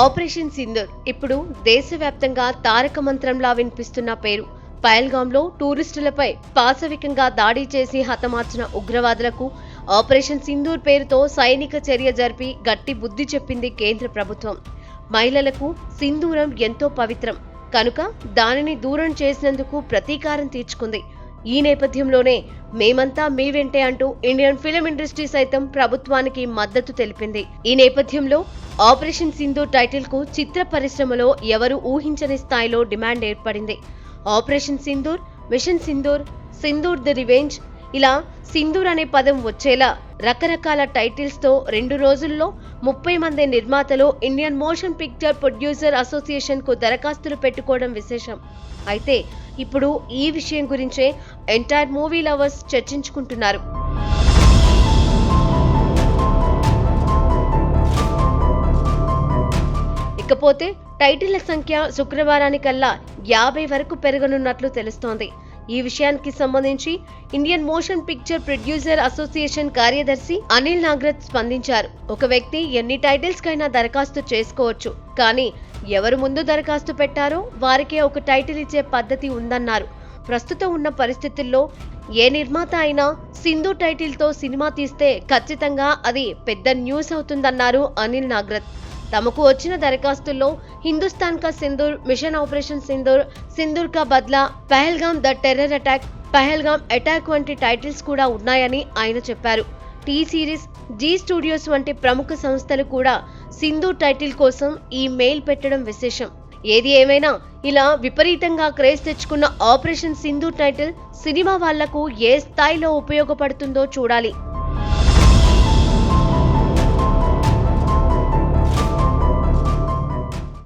Operation Sindoor ఇప్పుడు దేశవ్యాప్తంగా తారక మంత్రంలా వినిపిస్తున్న పేరు. పహల్గాంలో టూరిస్టులపై పాశవికంగా దాడి చేసి హతమార్చిన ఉగ్రవాదులకు ఆపరేషన్ సింధూర్ పేరుతో సైనిక చర్య జరిపి గట్టి బుద్ధి చెప్పింది కేంద్ర ప్రభుత్వం. మహిళలకు సింధూరం ఎంతో పవిత్రం కనుక దానిని దూరం చేసినందుకు ప్రతీకారం తీర్చుకుంది. ఈ నేపథ్యంలోనే మేమంతా మీ వెంటే అంటూ ఇండియన్ ఫిలిం ఇండస్ట్రీ సైతం ప్రభుత్వానికి మద్దతు తెలిపింది. ఈ నేపథ్యంలో ఆపరేషన్ సింధూర్ టైటిల్ కు చిత్ర పరిశ్రమలో ఎవరు ఊహించని స్థాయిలో డిమాండ్ ఏర్పడింది. Operation Sindoor, mission Sindoor, Sindoor the revenge, ఇలా సింధూర్ అనే పదం వచ్చేలా రకరకాల టైటిల్స్ తో 2 రోజుల్లో 30 మంది నిర్మాతలు Indian motion picture producer association కు దరఖాస్తులు పెట్టుకోవడం విశేషం. అయితే ఇప్పుడు ఈ విషయం గురించే ఎంటైర్ మూవీ లవర్స్ చర్చించుకుంటున్నారు. ఇకపోతే టైటిళ్ల సంఖ్య శుక్రవారానికల్లా 50 వరకు పెరగనున్నట్లు తెలుస్తోంది. ఈ విషయానికి సంబంధించి Indian motion picture producer association కార్యదర్శి అనిల్ నాగ్రత్ స్పందించారు. ఒక వ్యక్తి ఎన్ని టైటిల్స్ కైనా దరఖాస్తు చేసుకోవచ్చు, కానీ ఎవరు ముందు దరఖాస్తు పెట్టారో వారికే ఒక టైటిల్ ఇచ్చే పద్ధతి ఉందన్నారు. ప్రస్తుతం ఉన్న పరిస్థితుల్లో ఏ నిర్మాత అయినా సింధూర్ టైటిల్ తో సినిమా తీస్తే ఖచ్చితంగా అది పెద్ద న్యూస్ అవుతుందన్నారు అనిల్ నాగ్రత్. తమకు వచ్చిన దరఖాస్తుల్లో హిందుస్థాన్ కా సింధూర్, మిషన్ ఆపరేషన్ సింధూర్, సింధూర్ కా Badla, Pahalgam the terror attack, Pahalgam attack వంటి టైటిల్స్ కూడా ఉన్నాయని ఆయన చెప్పారు. టీ సిరీస్, జీ స్టూడియోస్ వంటి ప్రముఖ సంస్థలు కూడా సింధూర్ టైటిల్ కోసం ఈ మెయిల్ పెట్టడం విశేషం. ఏది ఏమైనా ఇలా విపరీతంగా క్రేజ్ తెచ్చుకున్న ఆపరేషన్ సింధూర్ టైటిల్ సినిమా వాళ్లకు ఏ స్థాయిలో ఉపయోగపడుతుందో చూడాలి.